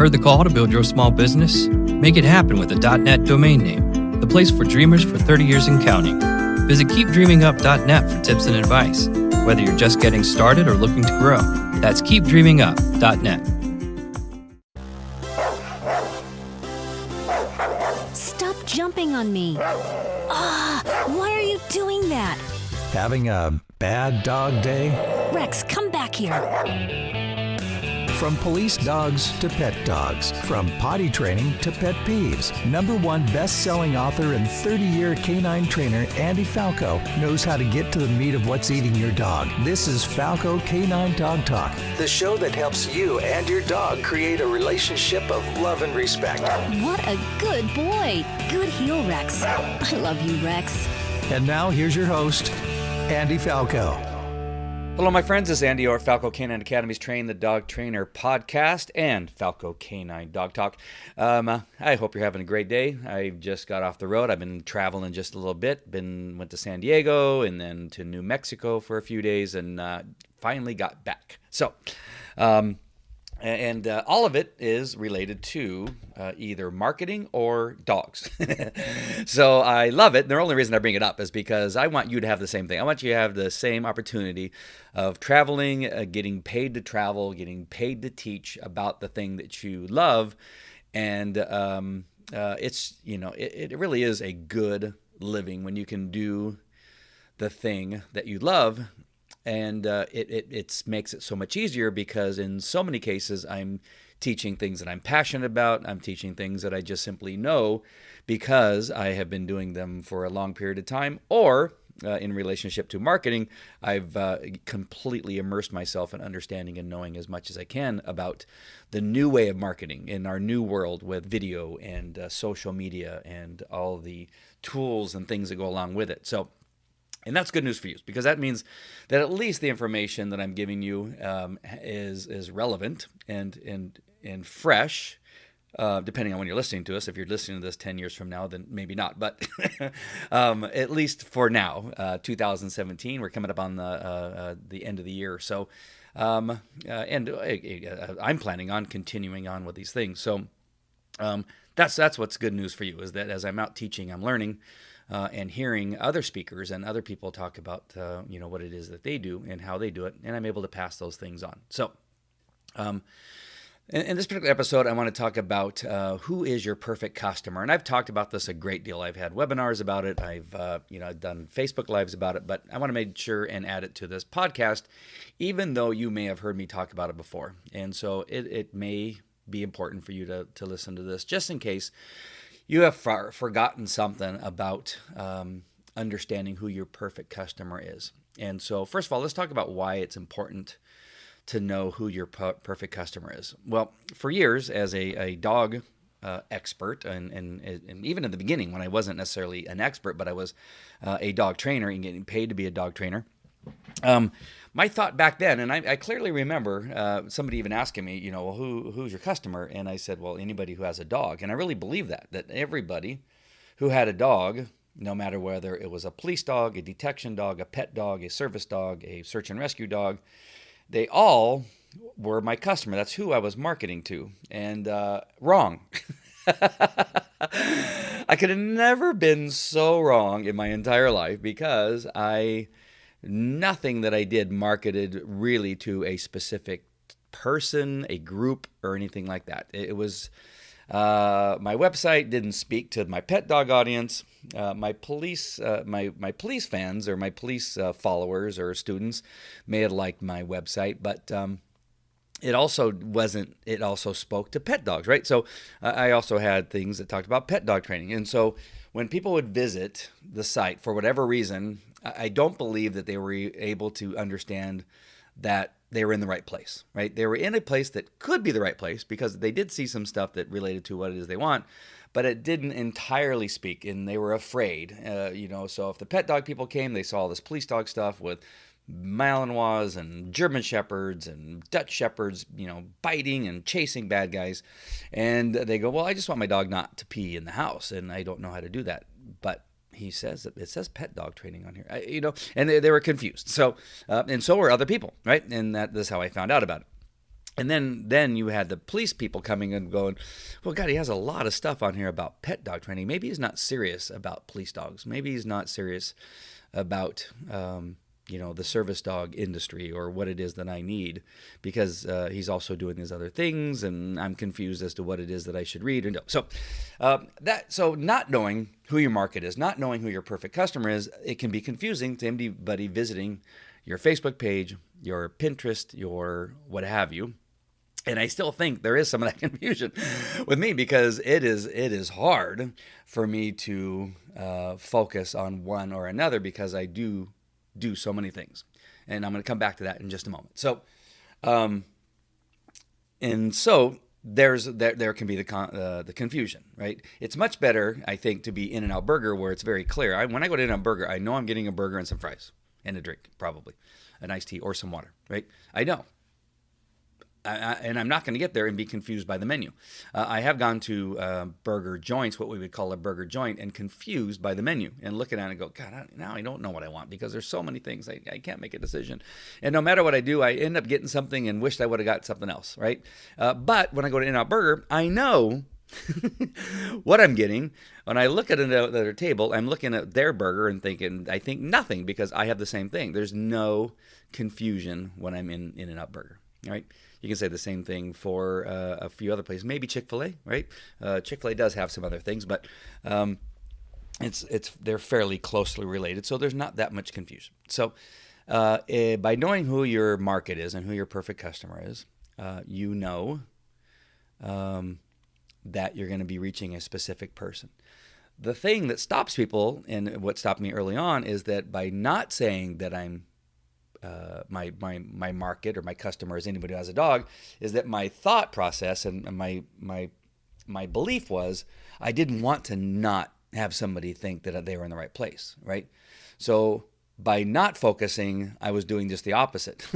Heard the call to build your small business? Make it happen with a .net domain name, the place for dreamers for 30 years and counting. Visit keepdreamingup.net for tips and advice, whether you're just getting started or looking to grow. That's keepdreamingup.net. Stop jumping on me. Why are you doing that? Having a bad dog day? Rex, come back here. From police dogs to pet dogs, from potty training to pet peeves, #1 best-selling author and 30-year canine trainer Andy Falco knows how to get to the meat of what's eating your dog. This is Falco Canine Dog Talk, the show that helps you and your dog create a relationship of love and respect. What a good boy. Good heel, Rex. I love you, Rex. And now here's your host, Andy Falco. Hello, my friends. This is Andy or Falco Canine Academy's Train the Dog Trainer podcast and Falco Canine Dog Talk. I hope you're having a great day. I just got off the road. I've been traveling just a little bit. Went to San Diego and then to New Mexico for a few days and finally got back. So, all of it is related to either marketing or dogs. So I love it. And the only reason I bring it up is because I want you to have the same thing. I want you to have the same opportunity of traveling, getting paid to travel, getting paid to teach about the thing that you love. And it really is a good living when you can do the thing that you love. And it makes it so much easier because in so many cases, I'm teaching things that I'm passionate about. I'm teaching things that I just simply know because I have been doing them for a long period of time. Or in relationship to marketing, I've completely immersed myself in understanding and knowing as much as I can about the new way of marketing in our new world with video and social media and all the tools and things that go along with it. And that's good news for you because that means that at least the information that I'm giving you is relevant and fresh, depending on when you're listening to us. If you're listening to this 10 years from now, then maybe not. But at least for now, 2017, we're coming up on the end of the year. So, I'm planning on continuing on with these things. So that's what's good news for you is that as I'm out teaching, I'm learning. And hearing other speakers and other people talk about, what it is that they do and how they do it, and I'm able to pass those things on. So, in this particular episode, I want to talk about who is your perfect customer, and I've talked about this a great deal. I've had webinars about it. I've done Facebook Lives about it, but I want to make sure and add it to this podcast, even though you may have heard me talk about it before, and so it may be important for you to listen to this, just in case you have forgotten something about understanding who your perfect customer is. And so, first of all, let's talk about why it's important to know who your perfect customer is. Well, for years, as a dog expert, and even in the beginning when I wasn't necessarily an expert, but I was a dog trainer and getting paid to be a dog trainer, my thought back then, and I clearly remember somebody even asking me, well, who's your customer? And I said, well, anybody who has a dog. And I really believe that everybody who had a dog, no matter whether it was a police dog, a detection dog, a pet dog, a service dog, a search and rescue dog, they all were my customer. That's who I was marketing to. And wrong. I could have never been so wrong in my entire life because nothing that I did marketed really to a specific person, a group, or anything like that. It was my website didn't speak to my pet dog audience. My police fans or my police followers or students may have liked my website, but it also spoke to pet dogs, right? So I also had things that talked about pet dog training, and so when people would visit the site for whatever reason, I don't believe that they were able to understand that they were in the right place, right? They were in a place that could be the right place because they did see some stuff that related to what it is they want, but it didn't entirely speak, and they were afraid, So if the pet dog people came, they saw all this police dog stuff with Malinois and German Shepherds and Dutch Shepherds, biting and chasing bad guys, and they go, well, I just want my dog not to pee in the house, and I don't know how to do that, but he says it says pet dog training on here, and they were confused. So, and so were other people, right? And that's how I found out about it. And then you had the police people coming and going, well, God, he has a lot of stuff on here about pet dog training. Maybe he's not serious about police dogs. Maybe he's not serious about, the service dog industry or what it is that I need, because he's also doing these other things, and I'm confused as to what it is that I should read. And so not knowing who your market is, not knowing who your perfect customer is, it can be confusing to anybody visiting your Facebook page, your Pinterest, your what have you. And I still think there is some of that confusion with me, because it is hard for me to focus on one or another, because I do so many things. And I'm going to come back to that in just a moment. So, there can be the confusion, right? It's much better, I think, to be In-N-Out Burger, where it's very clear. When I go to In-N-Out Burger, I know I'm getting a burger and some fries and a drink, probably an iced tea or some water, right? I know. And I'm not going to get there and be confused by the menu. I have gone to burger joints, what we would call a burger joint, and confused by the menu, and looking at it and go, God, now I don't know what I want, because there's so many things. I can't make a decision. And no matter what I do, I end up getting something and wished I would have got something else, right? But when I go to In-N-Out Burger, I know what I'm getting. When I look at another table, I'm looking at their burger and I think nothing, because I have the same thing. There's no confusion when I'm in In-N-Out Burger, right? You can say the same thing for a few other places. Maybe Chick-fil-A, right? Chick-fil-A does have some other things, but they're fairly closely related, so there's not that much confusion. So by knowing who your market is and who your perfect customer is, you know that you're going to be reaching a specific person. The thing that stops people, and what stopped me early on, is that by not saying that I'm my market or my customer is anybody who has a dog, is that my thought process and my belief was I didn't want to not have somebody think that they were in the right place, right? So by not focusing, I was doing just the opposite.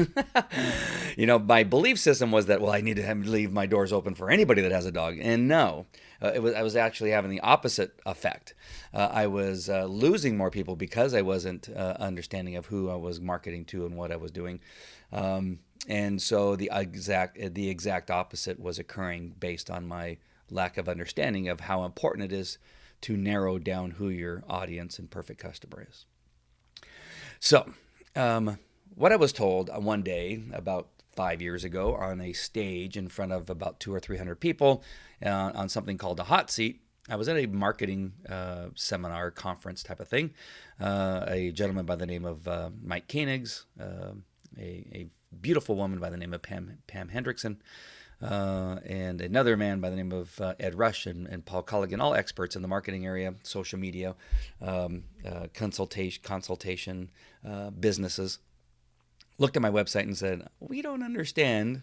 My belief system was that, well, I need to leave my doors open for anybody that has a dog. And no, I was actually having the opposite effect. I was losing more people because I wasn't understanding of who I was marketing to and what I was doing. And so the exact opposite was occurring based on my lack of understanding of how important it is to narrow down who your audience and perfect customer is. So, what I was told one day about 5 years ago on a stage in front of about 200 or 300 people on something called a hot seat, I was at a marketing seminar, conference type of thing. A gentleman by the name of Mike Koenigs, a beautiful woman by the name of Pam Hendrickson, and another man by the name of Ed Rush and Paul Colligan, all experts in the marketing area, social media, consultation, businesses, looked at my website and said, we don't understand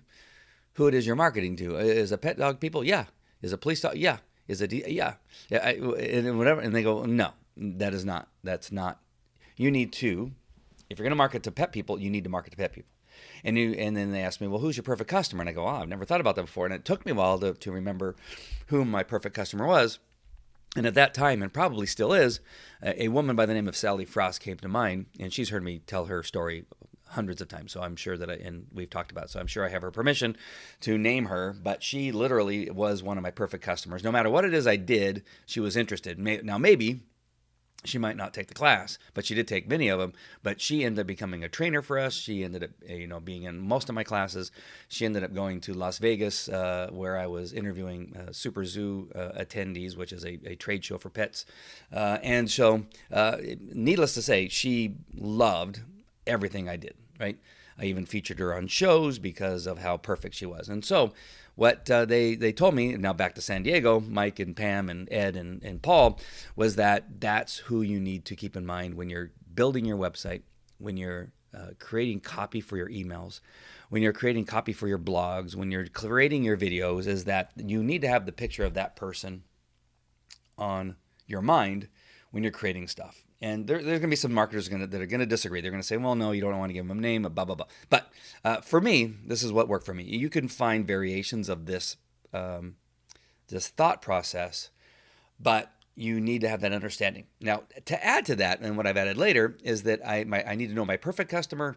who it is you're marketing to. Is it pet dog people? Yeah. Is it police dog? Yeah. Is it? Yeah. And whatever. And they go, no, that's not. You need to, if you're going to market to pet people, you need to market to pet people. And then they asked me, well, who's your perfect customer? And I go, I've never thought about that before. And it took me a while to remember who my perfect customer was. And at that time, and probably still is, a woman by the name of Sally Frost came to mind. And she's heard me tell her story hundreds of times. So I'm sure that and we've talked about it. So I'm sure I have her permission to name her. But she literally was one of my perfect customers. No matter what it is I did, she was interested. Now, maybe she might not take the class, but she did take many of them. But she ended up becoming a trainer for us. She ended up, being in most of my classes. She ended up going to Las Vegas, where I was interviewing Super Zoo attendees, which is a trade show for pets. And so, needless to say, she loved everything I did, right? I even featured her on shows because of how perfect she was. And so what they told me, now back to San Diego, Mike and Pam and Ed and Paul, was that that's who you need to keep in mind when you're building your website, when you're creating copy for your emails, when you're creating copy for your blogs, when you're creating your videos, is that you need to have the picture of that person on your mind when you're creating stuff. And there's going to be some marketers that are going to disagree. They're going to say, well, no, you don't want to give them a name, blah, blah, blah. But for me, this is what worked for me. You can find variations of this thought process, but you need to have that understanding. Now, to add to that, and what I've added later, is that I need to know my perfect customer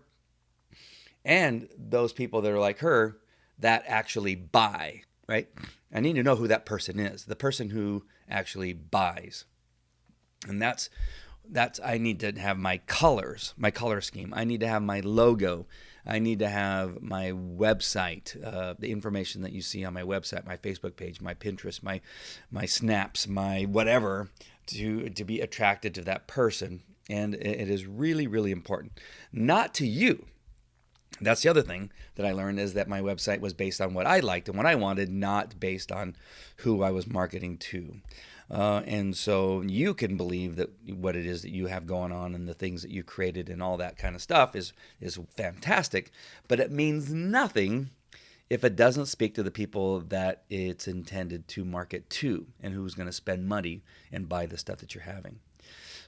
and those people that are like her that actually buy, right? I need to know who that person is, the person who actually buys. And that's I need to have my colors, my color scheme. I need to have my logo. I need to have my website, the information that you see on my website, my Facebook page, my Pinterest, my snaps, my whatever, to be attracted to that person. And it is really, really important. Not to you. That's the other thing that I learned, is that my website was based on what I liked and what I wanted, not based on who I was marketing to. And so you can believe that what it is that you have going on and the things that you created and all that kind of stuff is fantastic, but it means nothing if it doesn't speak to the people that it's intended to market to and who's going to spend money and buy the stuff that you're having.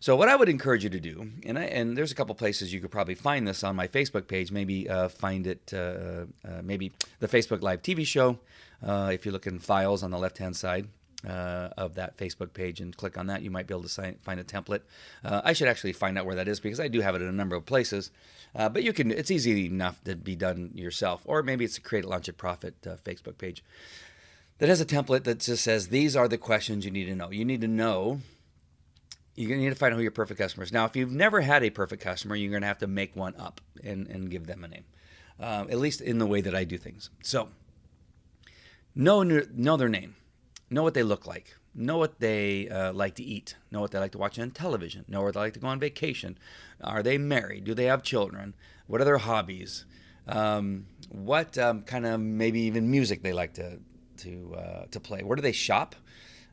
So what I would encourage you to do, and there's a couple places you could probably find this on my Facebook page. Maybe find it, maybe the Facebook Live TV show. If you look in files on the left-hand side of that Facebook page and click on that, you might be able to find a template. I should actually find out where that is, because I do have it in a number of places. But you can. It's easy enough to be done yourself, or maybe it's a Create, Launch, and Profit Facebook page that has a template that just says these are the questions you need to know. You need to know. You need to find out who your perfect customer is. Now, if you've never had a perfect customer, you're going to have to make one up and give them a name, at least in the way that I do things. So, know their name, know what they look like, know what they like to eat, know what they like to watch on television, know where they like to go on vacation. Are they married? Do they have children? What are their hobbies? What kind of maybe even music they like to play? Where do they shop?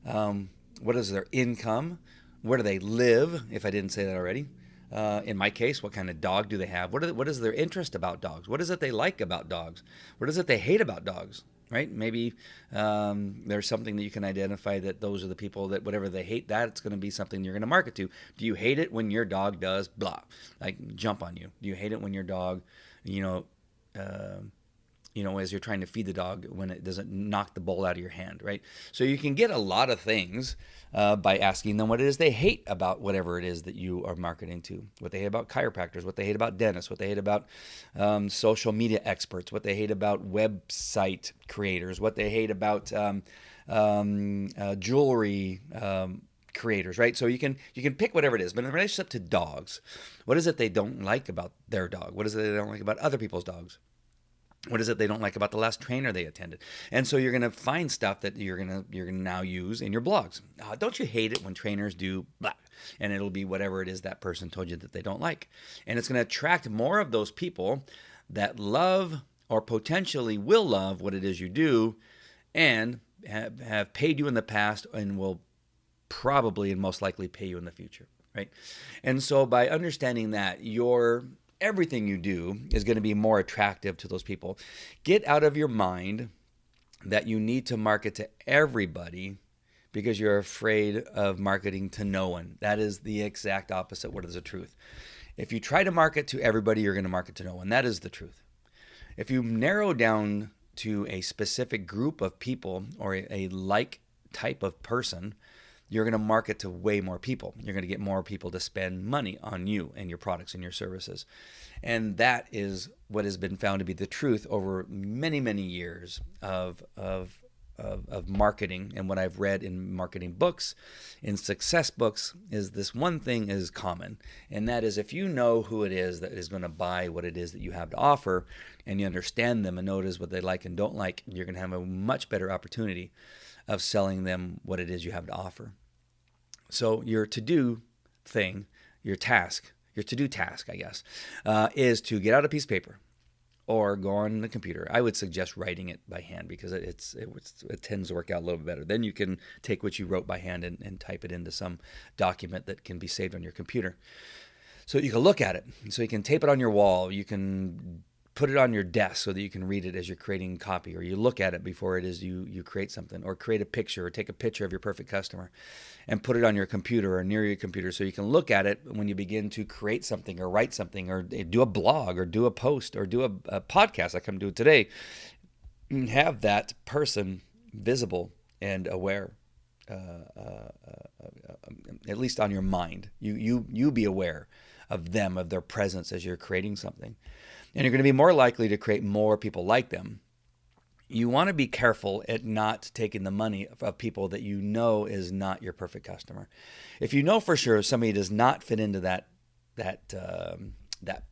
What is their income? Where do they live, if I didn't say that already? In my case, what kind of dog do they have? What is their interest about dogs? What is it they like about dogs? What is it they hate about dogs, right? Maybe there's something that you can identify that those are the people that whatever they hate, that's going to be something you're going to market to. Do you hate it when your dog does blah, like jump on you? Do you hate it when your dog, as you're trying to feed the dog, when it doesn't knock the bowl out of your hand, right? So you can get a lot of things by asking them what it is they hate about whatever it is that you are marketing to. What they hate about chiropractors, what they hate about dentists, what they hate about social media experts, what they hate about website creators, what they hate about jewelry creators, right? So you can pick whatever it is. But in relationship to dogs, what is it they don't like about their dog? What is it they don't like about other people's dogs? What is it they don't like about the last trainer they attended? And so you're going to find stuff that you're going to now use in your blogs. Don't you hate it when trainers do blah? And it'll be whatever it is that person told you that they don't like. And it's going to attract more of those people that love or potentially will love what it is you do and have paid you in the past and will probably and most likely pay you in the future, right? And so by understanding that, everything you do is going to be more attractive to those people. Get out of your mind that you need to market to everybody because you're afraid of marketing to no one. That is the exact opposite. What is the truth? If you try to market to everybody, you're going to market to no one. That is the truth. If you narrow down to a specific group of people or a like type of person, you're going to market to way more people. You're going to get more people to spend money on you and your products and your services. And that is what has been found to be the truth over many, many years of marketing. And what I've read in marketing books, in success books, is this one thing is common. And that is, if you know who it is that is going to buy what it is that you have to offer, and you understand them and notice what they like and don't like, you're going to have a much better opportunity of selling them what it is you have to offer. So your to-do thing, your to-do task, I guess, is to get out a piece of paper or go on the computer. I would suggest writing it by hand because it tends to work out a little bit better. Then you can take what you wrote by hand and type it into some document that can be saved on your computer. So you can look at it. So you can tape it on your wall. You can put it on your desk so that you can read it as you're creating copy, or you look at it before it is you create something, or create a picture or take a picture of your perfect customer and put it on your computer or near your computer so you can look at it when you begin to create something or write something or do a blog or do a post or do a podcast like I'm doing today. Have that person visible and aware, at least on your mind. You be aware of them, of their presence as you're creating something. And you're going to be more likely to create more people like them you want to be careful at not taking the money of people that you know is not your perfect customer. If you know for sure somebody does not fit into that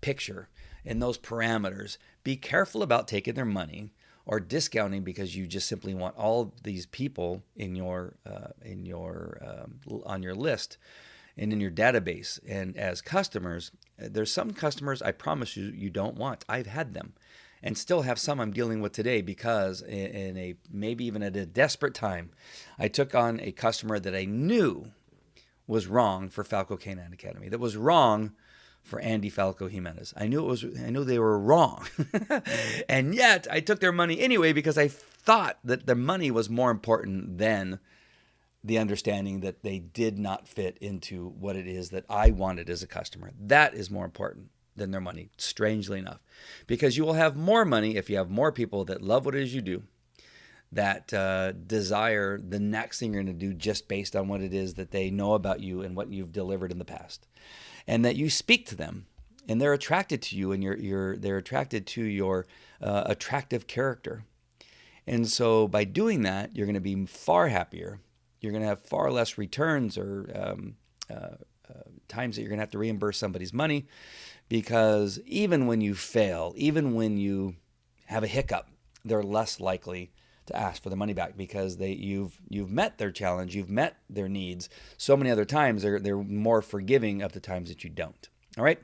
picture and those parameters, be careful about taking their money or discounting because you just simply want all these people on your list and in your database. And as customers, there's some customers I promise you don't want. I've had them. And still have some I'm dealing with today because maybe even at a desperate time, I took on a customer that I knew was wrong for Falco Canine Academy, that was wrong for Andy Falco Jimenez. I knew they were wrong. And yet I took their money anyway because I thought that the money was more important than the understanding that they did not fit into what it is that I wanted as a customer. That is more important than their money, strangely enough, because you will have more money if you have more people that love what it is you do, that desire the next thing you're going to do just based on what it is that they know about you and what you've delivered in the past, and that you speak to them and they're attracted to you and they're attracted to your attractive character. And so by doing that, you're going to be far happier. You're going to have far less returns or times that you're going to have to reimburse somebody's money. Because even when you fail, even when you have a hiccup, they're less likely to ask for the money back because you've met their challenge, you've met their needs. So many other times they're more forgiving of the times that you don't. All right.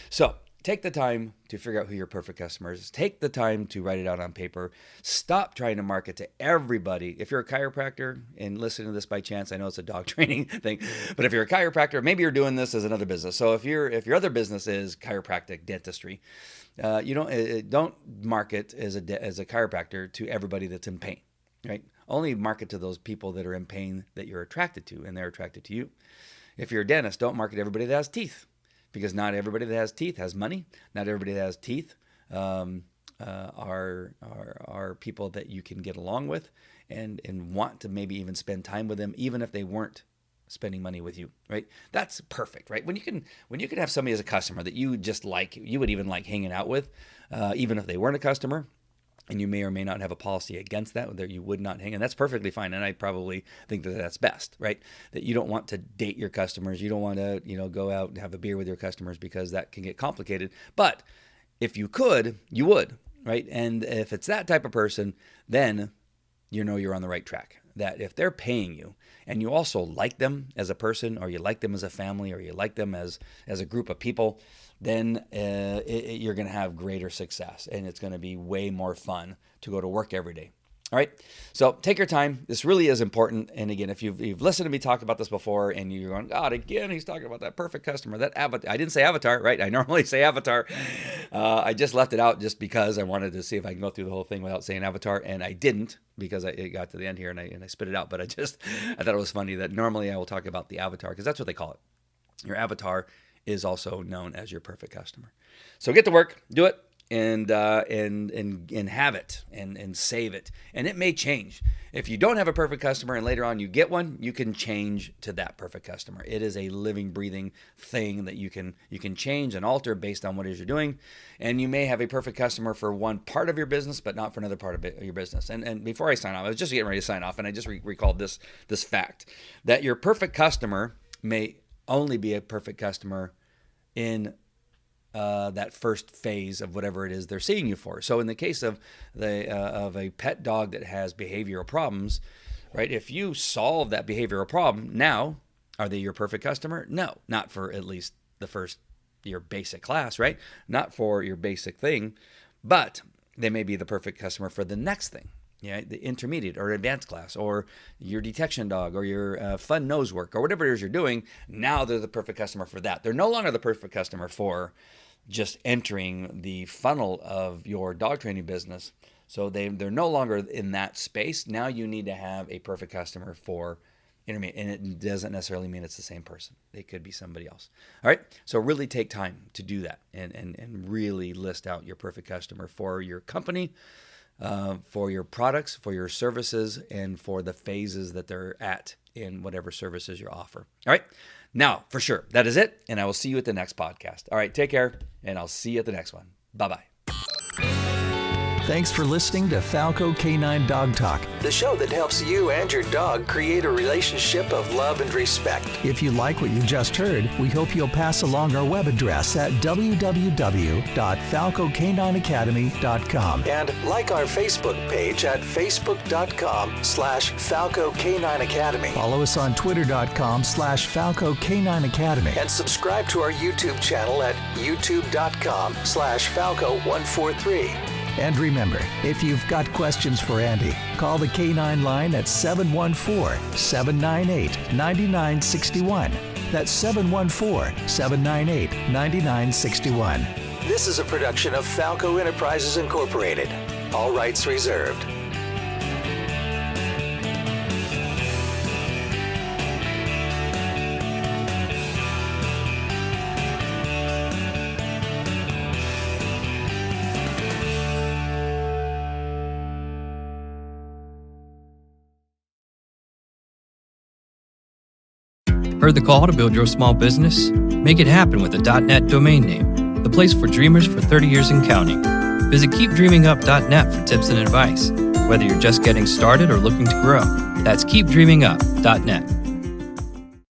So take the time to figure out who your perfect customer is. Take the time to write it out on paper. Stop trying to market to everybody. If you're a chiropractor and listening to this by chance, I know it's a dog training thing, but if you're a chiropractor, maybe you're doing this as another business. So if your other business is chiropractic dentistry, you don't market as a chiropractor to everybody that's in pain, right? Only market to those people that are in pain that you're attracted to and they're attracted to you. If you're a dentist, don't market to everybody that has teeth. Because not everybody that has teeth has money. Not everybody that has teeth are people that you can get along with and want to maybe even spend time with them, even if they weren't spending money with you, right? That's perfect, right? When you can have somebody as a customer that you just like, you would even like hanging out with, even if they weren't a customer. And you may or may not have a policy against that you would not hang. And that's perfectly fine. And I probably think that that's best, right? That you don't want to date your customers. You don't want to, go out and have a beer with your customers because that can get complicated. But if you could, you would, right? And if it's that type of person, then you're on the right track. That if they're paying you and you also like them as a person, or you like them as a family, or you like them as a group of people, then you're going to have greater success and it's going to be way more fun to go to work every day. All right. So take your time. This really is important. And again, if you've listened to me talk about this before and you're going, God, again, he's talking about that perfect customer, that avatar. I didn't say avatar, right? I normally say avatar. I just left it out just because I wanted to see if I can go through the whole thing without saying avatar. And I didn't because it got to the end here and I spit it out. But I thought it was funny that normally I will talk about the avatar because that's what they call it. Your avatar is also known as your perfect customer. So get to work, do it, and have it and save it. And it may change. If you don't have a perfect customer and later on you get one, you can change to that perfect customer. It is a living, breathing thing that you can change and alter based on what it is you're doing. And you may have a perfect customer for one part of your business, but not for another part of your business. And before I sign off, I was just getting ready to sign off, and I just recalled this fact that your perfect customer may only be a perfect customer in that first phase of whatever it is they're seeing you for. So in the case of a pet dog that has behavioral problems, right? If you solve that behavioral problem, now are they your perfect customer? No, not for at least your basic class, right? Not for your basic thing, but they may be the perfect customer for the next thing. Yeah, the intermediate or advanced class, or your detection dog, or your fun nose work, or whatever it is you're doing. Now they're the perfect customer for that. They're no longer the perfect customer for just entering the funnel of your dog training business. So they're no longer in that space. Now you need to have a perfect customer for intermediate, and it doesn't necessarily mean it's the same person. They could be somebody else. All right. So really take time to do that and really list out your perfect customer for your company, for your products, for your services, and for the phases that they're at in whatever services you offer. All right. Now, for sure, that is it. And I will see you at the next podcast. All right. Take care, and I'll see you at the next one. Bye-bye. Thanks for listening to Falco Canine Dog Talk, the show that helps you and your dog create a relationship of love and respect. If you like what you just heard, we hope you'll pass along our web address at www.falcocanineacademy.com and like our Facebook page at facebook.com/Falco Canine Academy. Follow us on twitter.com/Falco Canine Academy and subscribe to our YouTube channel at youtube.com/Falco143. And remember, if you've got questions for Andy, call the Canine line at 714-798-9961. That's 714-798-9961. This is a production of Falco Enterprises Incorporated. All rights reserved. Heard the call to build your small business? Make it happen with a .net domain name, the place for dreamers for 30 years and counting. Visit keepdreamingup.net for tips and advice, whether you're just getting started or looking to grow. That's keepdreamingup.net.